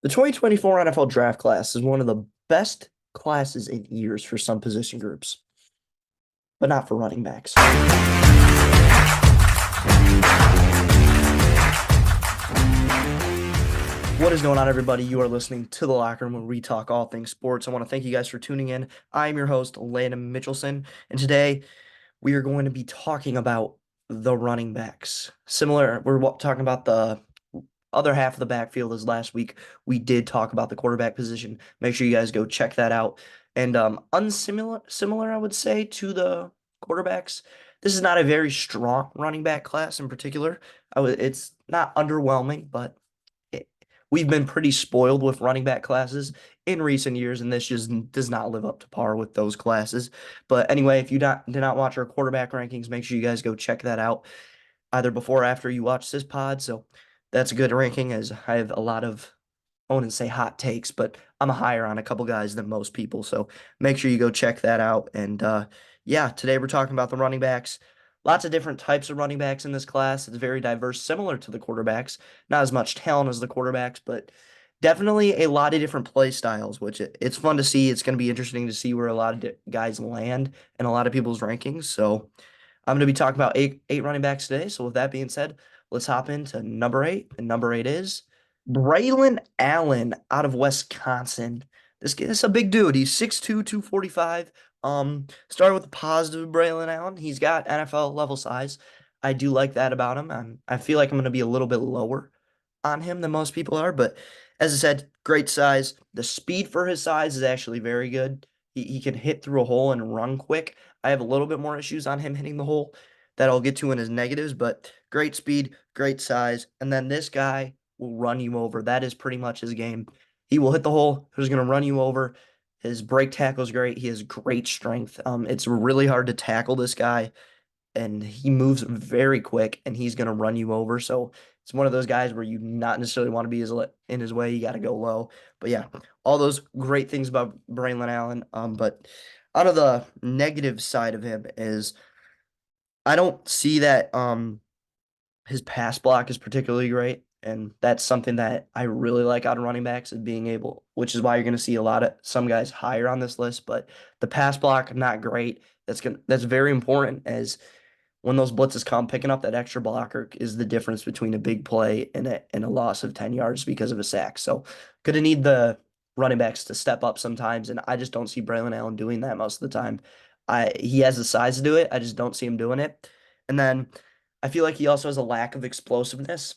The 2024 NFL draft class is one of the best classes in years for some position groups, but not for running backs. What is going on, everybody? You are listening to The Locker Room, where we talk all things sports. I want to thank you guys for tuning in. I'm your host, Landon Mitchelson, and today we are going to be talking about the running backs. Similar, we're talking about the other half of the backfield as last week. We did talk about the quarterback position. Make sure you guys go check that out. And similar, I would say, to the quarterbacks. This is not a very strong running back class in particular. It's not underwhelming, but it, we've been pretty spoiled with running back classes in recent years, and this just does not live up to par with those classes. But anyway, if you did not watch our quarterback rankings, make sure you guys go check that out either before or after you watch this pod. So that's a good ranking, as I have a lot of, I wouldn't say hot takes, but I'm higher on a couple guys than most people. So make sure you go check that out. And yeah, today we're talking about the running backs. Lots of different types of running backs in this class. It's very diverse, similar to the quarterbacks. Not as much talent as the quarterbacks, but definitely a lot of different play styles, which it's fun to see. It's going to be interesting to see where a lot of guys land in a lot of people's rankings. So I'm going to be talking about eight running backs today. So with that being said, let's hop into number eight. And number eight is Braylon Allen out of Wisconsin. This kid is a big dude. He's 6'2", 245. Starting with the positive, Braylon Allen. He's got NFL level size. I do like that about him. I feel like I'm going to be a little bit lower on him than most people are, but as I said, great size. The speed for his size is actually very good. He can hit through a hole and run quick. I have a little bit more issues on him hitting the hole that I'll get to in his negatives, but great speed, great size. And then this guy will run you over. That is pretty much his game. He will hit the hole. He's going to run you over. His break tackle is great. He has great strength. It's really hard to tackle this guy, and he moves very quick, and he's going to run you over. So it's one of those guys where you not necessarily want to be in his way. You got to go low. But yeah, all those great things about Braylon Allen. But out of the negative side of him is I don't see that his pass block is particularly great. And that's something that I really like out of running backs, is being able, which is why you're going to see a lot of some guys higher on this list. But the pass block, not great. That's very important, as when those blitzes come, picking up that extra blocker is the difference between a big play and a loss of 10 yards because of a sack. So gonna need the running backs to step up sometimes, and I just don't see Braylon Allen doing that most of the time. He has the size to do it. I just don't see him doing it. And then I feel like he also has a lack of explosiveness.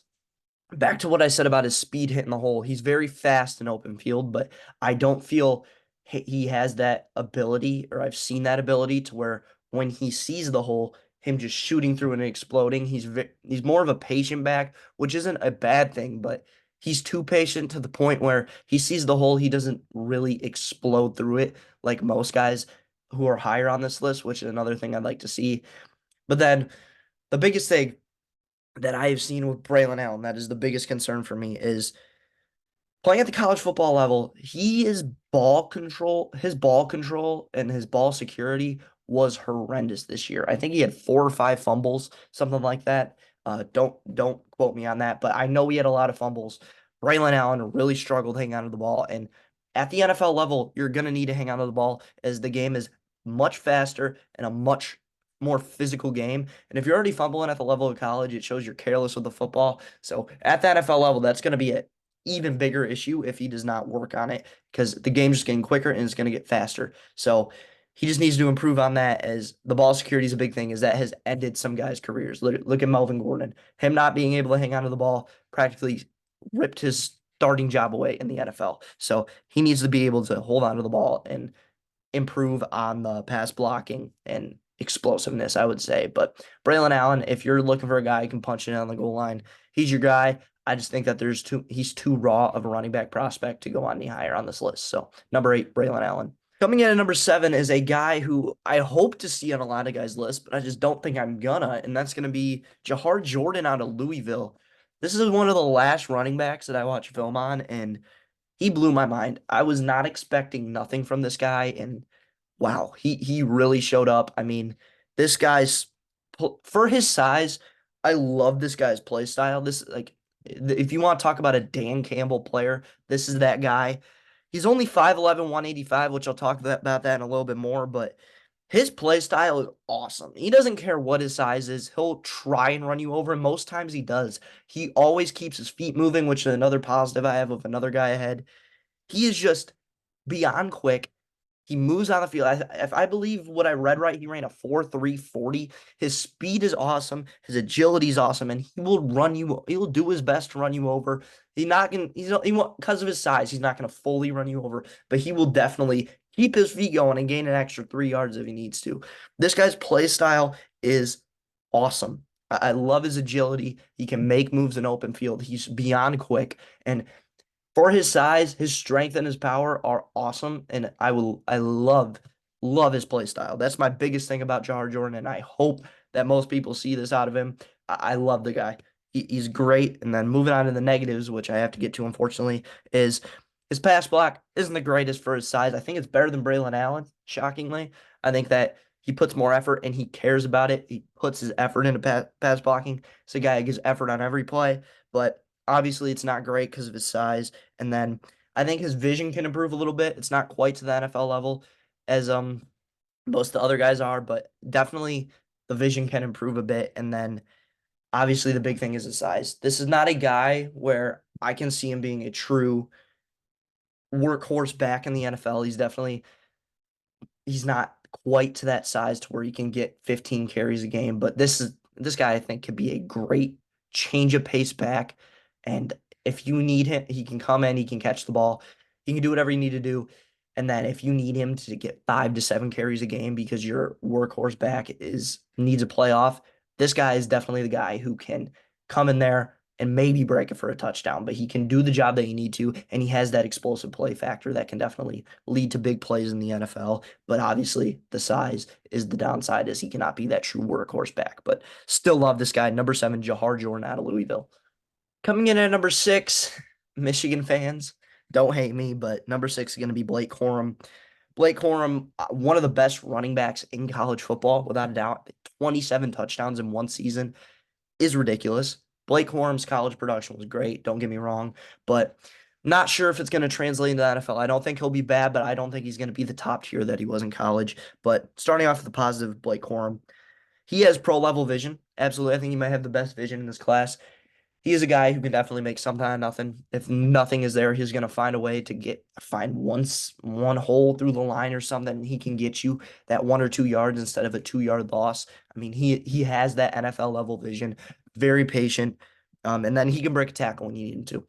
Back to what I said about his speed hitting the hole. He's very fast in open field, but I don't feel he has that ability, or I've seen that ability to where when he sees the hole, him just shooting through and exploding. He's more of a patient back, which isn't a bad thing, but he's too patient to the point where he sees the hole, he doesn't really explode through it like most guys who are higher on this list, which is another thing I'd like to see. But then the biggest thing that I have seen with Braylon Allen, that is the biggest concern for me, is playing at the college football level. His ball control and his ball security was horrendous this year. I think he had 4 or 5 fumbles, something like that. Don't quote me on that, but I know he had a lot of fumbles. Braylon Allen really struggled hanging onto the ball, and at the NFL level, you're gonna need to hang onto the ball, as the game is much faster and a much more physical game. And if you're already fumbling at the level of college, it shows you're careless with the football. So at the NFL level, that's going to be an even bigger issue if he does not work on it, because the game's just getting quicker and it's going to get faster. So he just needs to improve on that, as the ball security is a big thing, as that has ended some guys' careers. Look at Melvin Gordon. Him not being able to hang onto the ball practically ripped his starting job away in the NFL. So he needs to be able to hold on to the ball and improve on the pass blocking and explosiveness, I would say. But Braylon Allen, if you're looking for a guy who can punch it on the goal line, he's your guy. I just think that he's too raw of a running back prospect to go on any higher on this list. So number 8, Braylon Allen. Coming in at number 7 is a guy who I hope to see on a lot of guys' lists, but I just don't think I'm gonna, and that's gonna be Jahar Jordan out of Louisville. This is one of the last running backs that I watched film on, and he blew my mind. I was not expecting nothing from this guy, and wow, he really showed up. I mean, this guy's for his size, I love this guy's play style. This, like, If you want to talk about a Dan Campbell player, this is that guy. He's only 5'11", 185, which I'll talk about that in a little bit more, but his play style is awesome. He doesn't care what his size is. He'll try and run you over, and most times he does. He always keeps his feet moving, which is another positive I have of another guy ahead. He is just beyond quick. He moves on the field. If I believe what I read right, he ran a 4.340. His speed is awesome. His agility is awesome, and he will run you. He will do his best to run you over. He's not gonna. He's not, he won't, because of his size. He's not gonna fully run you over, but he will definitely keep his feet going and gain an extra 3 yards if he needs to. This guy's play style is awesome. I love his agility. He can make moves in open field. He's beyond quick, and for his size, his strength and his power are awesome, and I love his play style. That's my biggest thing about Jahar Jordan, and I hope that most people see this out of him. I love the guy. He's great. And then moving on to the negatives, which I have to get to, unfortunately, is his pass block isn't the greatest for his size. I think it's better than Braylon Allen, shockingly. I think that he puts more effort and he cares about it. He puts his effort into pass blocking. It's a guy that gives effort on every play, but obviously it's not great because of his size. And then I think his vision can improve a little bit. It's not quite to the NFL level as most of the other guys are, but definitely the vision can improve a bit. And then obviously the big thing is his size. This is not a guy where I can see him being a true workhorse back in the NFL. He's not quite to that size to where he can get 15 carries a game, but this guy I think could be a great change of pace back. And if you need him, he can come in, he can catch the ball, he can do whatever you need to do. And then if you need him to get 5 to 7 carries a game because your workhorse back is needs a playoff, this guy is definitely the guy who can come in there and maybe break it for a touchdown, but he can do the job that you need to, and he has that explosive play factor that can definitely lead to big plays in the NFL. But obviously, the size is the downside, as he cannot be that true workhorse back. But still love this guy, number 7, Jahar Jordan out of Louisville. Coming in at number 6, Michigan fans, don't hate me, but number 6 is going to be Blake Corum. Blake Corum, one of the best running backs in college football, without a doubt. 27 touchdowns in one season is ridiculous. Blake Corum's college production was great, don't get me wrong, but not sure if it's going to translate into the NFL. I don't think he'll be bad, but I don't think he's going to be the top tier that he was in college. But starting off with the positive, Blake Corum, he has pro level vision. Absolutely. I think he might have the best vision in this class. He is a guy who can definitely make something out of nothing. If nothing is there, he's going to find a way to find one hole through the line or something, and he can get you that 1 or 2 yards instead of a 2 yard loss. I mean, he has that NFL level vision, very patient, and then he can break a tackle when you need him to.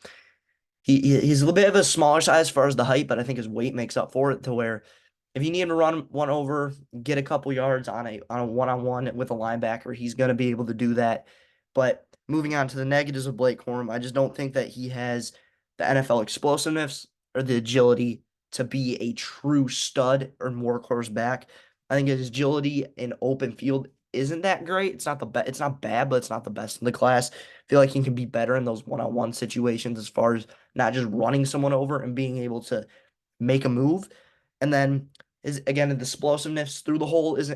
He's a little bit of a smaller size as far as the height, but I think his weight makes up for it to where if you need him to run one over, get a couple yards on a one-on-one with a linebacker, he's going to be able to do that. But moving on to the negatives of Blake Corum, I just don't think that he has the NFL explosiveness or the agility to be a true stud or workhorse back. I think his agility in open field isn't that great. It's not bad, but it's not the best in the class. I feel like he can be better in those one-on-one situations as far as not just running someone over and being able to make a move. And then is again the explosiveness through the hole is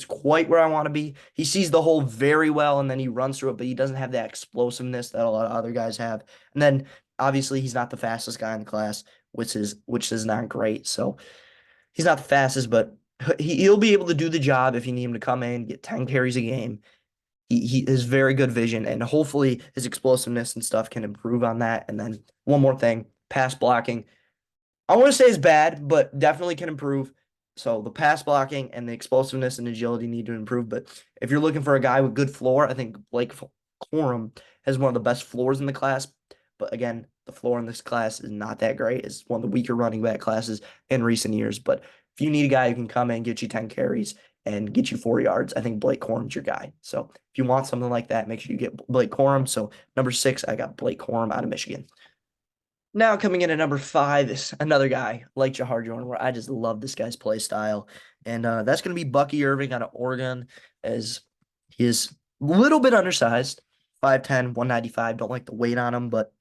quite where I want to be. He sees the hole very well and then he runs through it, but he doesn't have that explosiveness that a lot of other guys have. And then obviously he's not the fastest guy in the class, which is not great. So he's not the fastest, but he'll be able to do the job if you need him to come in, get 10 carries a game. He has very good vision, and hopefully his explosiveness and stuff can improve on that. And then one more thing, pass blocking. I want to say it's bad, but definitely can improve. So the pass blocking and the explosiveness and agility need to improve. But if you're looking for a guy with good floor, I think Blake Corum has one of the best floors in the class. But again, the floor in this class is not that great. It's one of the weaker running back classes in recent years. But if you need a guy who can come in, get you 10 carries, and get you 4 yards, I think Blake Corum's your guy. So if you want something like that, make sure you get Blake Corum. So number 6, I got Blake Corum out of Michigan. Now coming in at number 5 is another guy like Jahar Jordan, where I just love this guy's play style. And that's going to be Bucky Irving out of Oregon, as he is a little bit undersized, 5'10", 195. Don't like the weight on him, but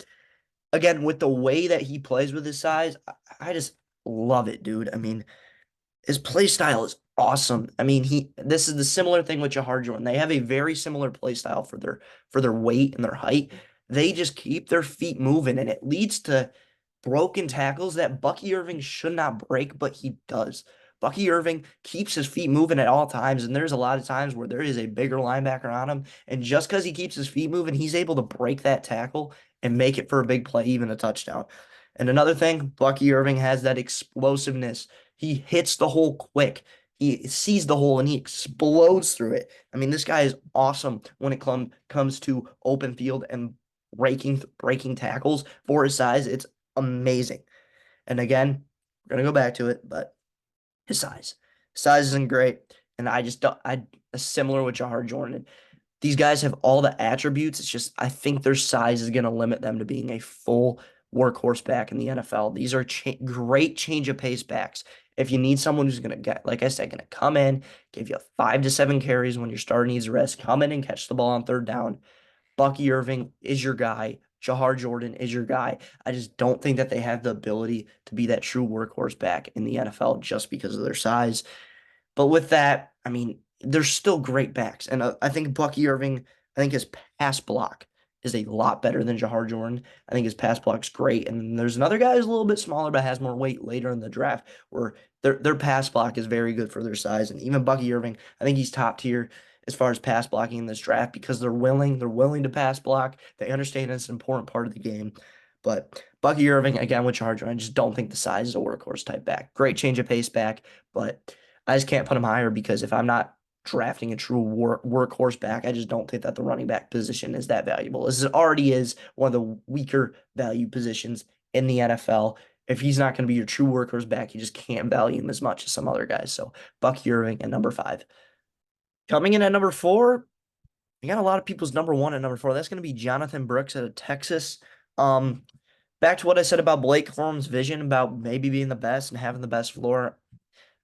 again, with the way that he plays with his size, I just love it, dude. I mean, his play style is awesome. I mean, this is the similar thing with Jahar Jordan. They have a very similar play style for their weight and their height. They just keep their feet moving, and it leads to broken tackles that Bucky Irving should not break, but he does. Bucky Irving keeps his feet moving at all times, and there's a lot of times where there is a bigger linebacker on him, and just because he keeps his feet moving, he's able to break that tackle and make it for a big play, even a touchdown. And another thing, Bucky Irving has that explosiveness. He hits the hole quick. He sees the hole and he explodes through it. I mean, this guy is awesome when it comes to open field and breaking tackles for his size. It's amazing. And again, we're gonna go back to it, but his size. Size isn't great. And I just don't I similar with Jahar Jordan. These guys have all the attributes. It's just I think their size is gonna limit them to being a full workhorse back in the NFL. These are great change of pace backs. If you need someone who's gonna get, like I said, gonna come in, give you 5 to 7 carries when your star needs a rest, come in and catch the ball on third down. Bucky Irving is your guy. Jahar Jordan is your guy. I just don't think that they have the ability to be that true workhorse back in the NFL just because of their size. But with that, I mean, they're still great backs. And I think Bucky Irving, I think his pass block is a lot better than Jahar Jordan. I think his pass block's great. And there's another guy who's a little bit smaller but has more weight later in the draft where their pass block is very good for their size. And even Bucky Irving, I think he's top tier as far as pass blocking in this draft because they're willing to pass block. They understand it's an important part of the game. But Bucky Irving, again with Charger, I just don't think the size is a workhorse type back. Great change of pace back, but I just can't put him higher because if I'm not drafting a true workhorse back, I just don't think that the running back position is that valuable. As it already is one of the weaker value positions in the NFL. If he's not going to be your true workhorse back, you just can't value him as much as some other guys. So Bucky Irving at number 5. Coming in at number 4, I got a lot of people's number 1 and number 4. That's going to be Jonathan Brooks out of Texas. Um, Back to what I said about Blake Corum's vision about maybe being the best and having the best floor.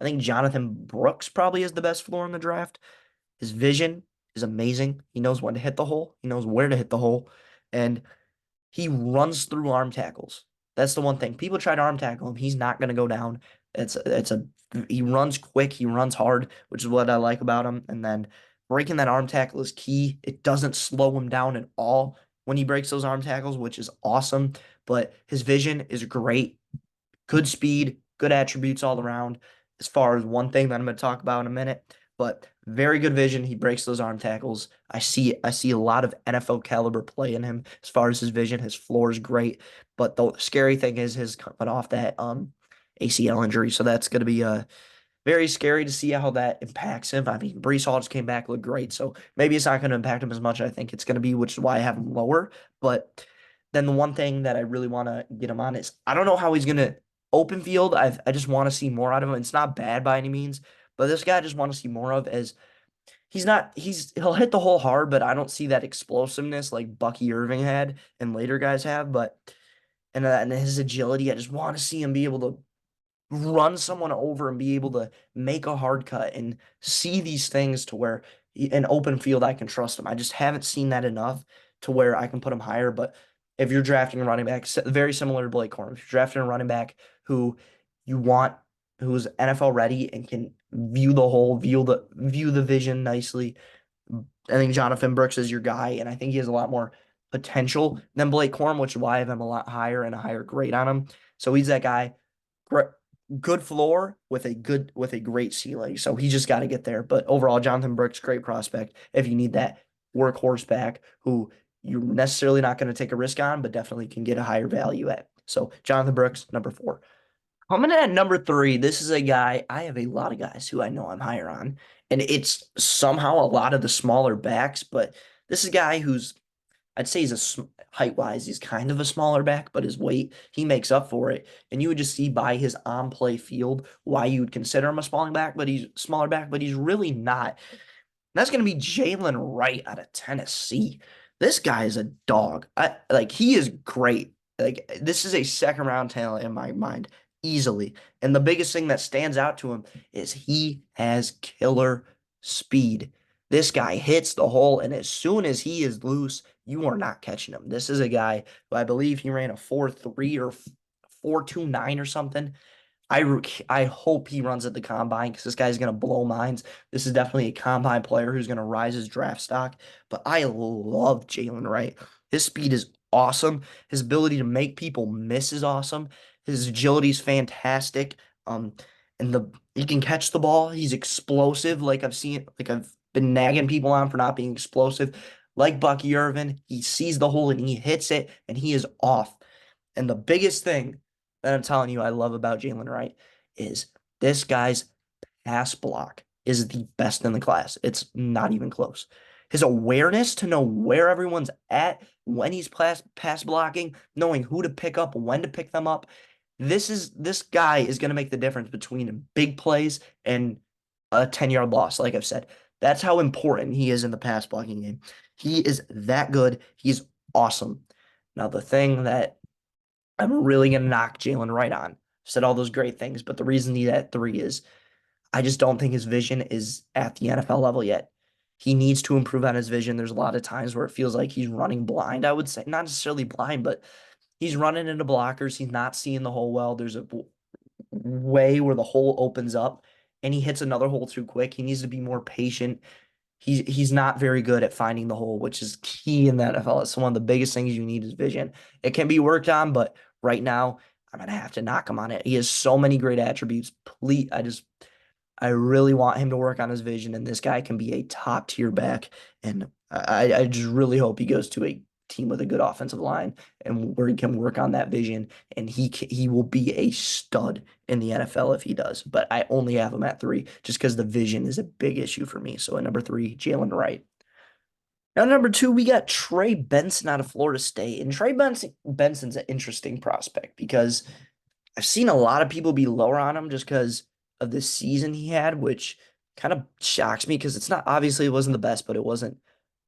I think Jonathan Brooks probably is the best floor in the draft. His vision is amazing. He knows when to hit the hole. He knows where to hit the hole. And he runs through arm tackles. That's the one thing. People try to arm tackle him. He's not going to go down. He runs quick. He runs hard, which is what I like about him. And then breaking that arm tackle is key. It doesn't slow him down at all when he breaks those arm tackles, which is awesome. But his vision is great. Good speed, good attributes all around. As far as one thing that I'm going to talk about in a minute, but very good vision. He breaks those arm tackles. I see a lot of NFL caliber play in him as far as his vision. His floor is great, but the scary thing is his coming off that ACL injury. So that's going to be very scary to see how that impacts him. I mean, Brees Hall just came back, looked great, so maybe it's not going to impact him as much as I think it's going to be, which is why I have him lower. But then the one thing that I really want to get him on is I don't know how he's going to open field. I just want to see more out of him. It's not bad by any means, but this guy I just want to see more of as he'll hit the hole hard, but I don't see that explosiveness like Bucky Irving had and later guys have. But and his agility, I just want to see him be able to run someone over and be able to make a hard cut and see these things to where in open field I can trust him. I just haven't seen that enough to where I can put him higher. But if you're drafting a running back, very similar to Blake Corum, if you're drafting a running back who you want, who's NFL ready and can view the whole, view the vision nicely, I think Jonathan Brooks is your guy, and I think he has a lot more potential than Blake Corum, which is why I have him a lot higher and a higher grade on him. So he's that guy. Good floor with a great ceiling. So he just got to get there. But overall, Jonathan Brooks, great prospect. If you need that workhorse back who you're necessarily not going to take a risk on, but definitely can get a higher value at. So Jonathan Brooks, number 4. Coming in at number 3, this is a guy, I have a lot of guys who I know I'm higher on. And it's somehow a lot of the smaller backs, but this is a guy who's I'd say height wise, he's kind of a smaller back, but his weight, he makes up for it. And you would just see by his on play field why you would consider him a smaller back, but he's really not. That's going to be Jalen Wright out of Tennessee. This guy is a dog. He is great. Like this is a second round talent in my mind, easily. And the biggest thing that stands out to him is he has killer speed. This guy hits the hole, and as soon as he is loose, you are not catching him. This is a guy who I believe he ran a 4.3 or 4.29 or something. I hope he runs at the combine because this guy's going to blow minds. This is definitely a combine player who's going to rise his draft stock. But I love Jalen Wright. His speed is awesome. His ability to make people miss is awesome. His agility is fantastic. Um, and he can catch the ball. He's explosive. Like I've been nagging people on for not being explosive. Like Bucky Irvin, he sees the hole and he hits it, and he is off. And the biggest thing that I'm telling you I love about Jalen Wright is this guy's pass block is the best in the class. It's not even close. His awareness to know where everyone's at when he's pass blocking, knowing who to pick up, when to pick them up. This guy is going to make the difference between big plays and a 10-yard loss, like I've said. That's how important he is in the pass blocking game. He is that good. He's awesome. Now, the thing that I'm really going to knock Jalen Wright on, said all those great things, but the reason he's at three is I just don't think his vision is at the NFL level yet. He needs to improve on his vision. There's a lot of times where it feels like he's running blind, I would say. Not necessarily blind, but he's running into blockers. He's not seeing the hole well. There's a way where the hole opens up and he hits another hole too quick. He needs to be more patient. He's not very good at finding the hole, which is key in the NFL. It's one of the biggest things you need is vision. It can be worked on, but right now I'm gonna have to knock him on it. He has so many great attributes. Please, I really want him to work on his vision, and this guy can be a top tier back. And I just really hope he goes to a team with a good offensive line and where he can work on that vision. And he will be a stud in the NFL if he does. But I only have him at three just because the vision is a big issue for me. So at number three, Jalen Wright. Now, number two, we got Trey Benson out of Florida State. And Benson's an interesting prospect because I've seen a lot of people be lower on him just because of the season he had, which kind of shocks me because it's not obviously it wasn't the best, but it wasn't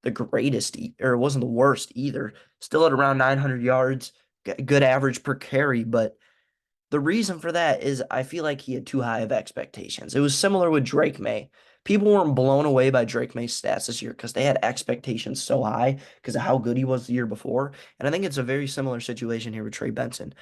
the greatest or it wasn't the worst either. Still at around 900 yards, good average per carry, but the reason for that is I feel like he had too high of expectations. It was similar with Drake May. People weren't blown away by Drake May's stats this year because they had expectations so high because of how good he was the year before. And I think it's a very similar situation here with Trey Benson.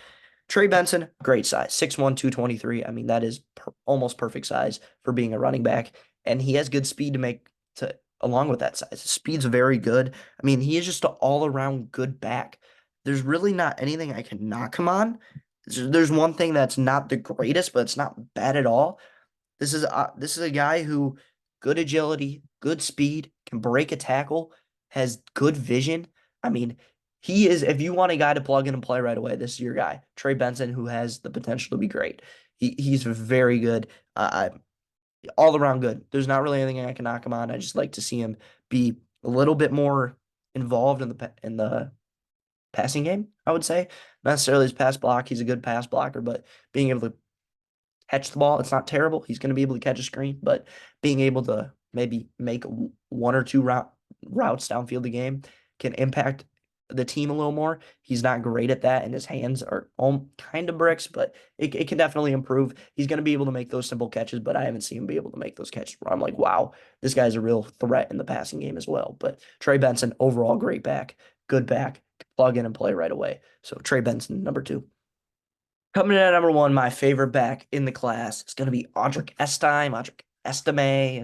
Trey Benson, great size, 6'1", 223. I mean, that is almost perfect size for being a running back. And he has good speed to make to along with that size. Speed's very good. I mean, he is just an all-around good back. There's really not anything I can knock him on. There's one thing that's not the greatest, but it's not bad at all. This is a guy who good agility, good speed, can break a tackle, has good vision. I mean, he is, if you want a guy to plug in and play right away, this is your guy. Trey Benson, who has the potential to be great. He's very good. All around good. There's not really anything I can knock him on. I just like to see him be a little bit more involved in the passing game, I would say. Not necessarily his pass block. He's a good pass blocker, but being able to catch the ball. It's not terrible. He's going to be able to catch a screen, but being able to maybe make one or two routes downfield the game can impact the team a little more. He's not great at that, and his hands are kind of bricks, but it can definitely improve. He's going to be able to make those simple catches, but I haven't seen him be able to make those catches where I'm like, wow, this guy's a real threat in the passing game as well. But Trey Benson, overall great back, good back, plug in and play right away. So Trey Benson, number two. Coming in at number one, my favorite back in the class is going to be Audric Estime,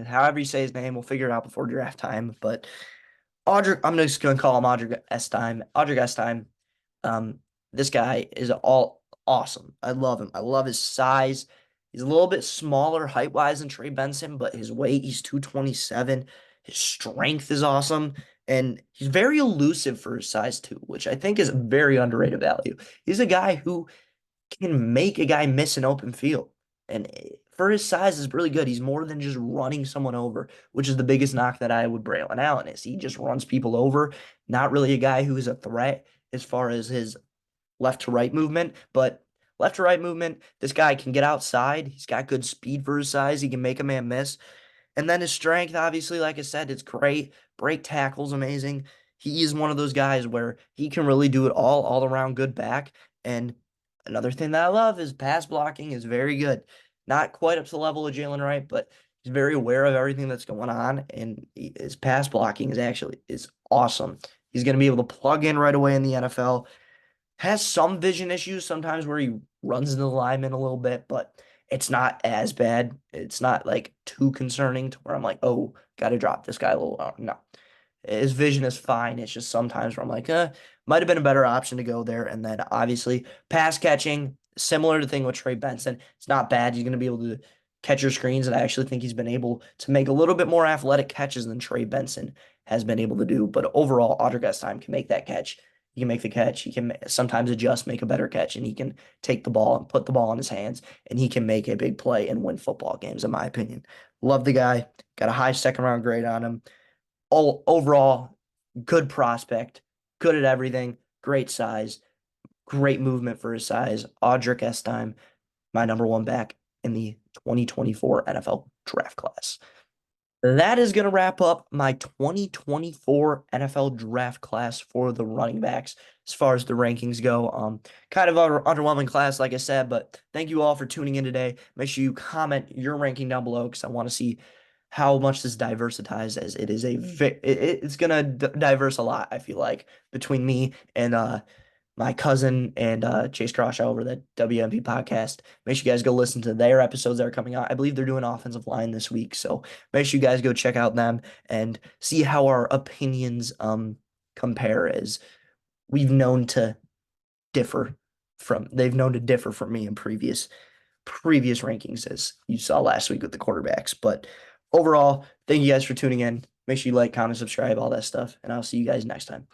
however you say his name. We'll figure it out before draft time. But I'm just going to call him Audric Estime. Audric Estime, um, this guy is all awesome. I love him. I love his size. He's a little bit smaller height-wise than Trey Benson, but his weight, he's 227. His strength is awesome. And he's very elusive for his size, too, which I think is a very underrated value. He's a guy who can make a guy miss an open field. And for his size is really good. He's more than just running someone over, which is the biggest knock that I would Braylon Allen is. He just runs people over. Not really a guy who is a threat as far as his left to right movement, but left to right movement, this guy can get outside. He's got good speed for his size. He can make a man miss. And then his strength, obviously, like I said, it's great. Break tackle's amazing. He is one of those guys where he can really do it all around good back. And another thing that I love is pass blocking is very good. Not quite up to the level of Jalen Wright, but he's very aware of everything that's going on. And his pass blocking is awesome. He's going to be able to plug in right away in the NFL. Has some vision issues sometimes where he runs into the lineman a little bit, but it's not as bad. It's not like too concerning to where I'm like, oh, got to drop this guy a little. No, His vision is fine. It's just sometimes where I'm like, might have been a better option to go there. And then obviously pass catching, similar to the thing with Trey Benson. It's not bad. He's going to be able to catch your screens, and I actually think he's been able to make a little bit more athletic catches than Trey Benson has been able to do. But overall, Audric Estime can make that catch. He can make the catch. He can sometimes adjust, make a better catch, and he can take the ball and put the ball in his hands, and he can make a big play and win football games, in my opinion. Love the guy. Got a high second round grade on him. All overall, good prospect, good at everything, great size, great movement for his size. Audric Estime, my number one back in the 2024 NFL draft class. That is going to wrap up my 2024 NFL draft class for the running backs as far as the rankings go. Kind of an underwhelming class, like I said, but thank you all for tuning in today. Make sure you comment your ranking down below because I want to see how much this diversifies, as it is it's going to diverse a lot, I feel like, between me and my cousin and Chase Crawshaw over the WMP podcast. Make sure you guys go listen to their episodes that are coming out. I believe they're doing offensive line this week, so make sure you guys go check out them and see how our opinions compare, as we've known to differ they've known to differ from me in previous rankings, as you saw last week with the quarterbacks. But overall, thank you guys for tuning in. Make sure you like, comment, subscribe, all that stuff, and I'll see you guys next time.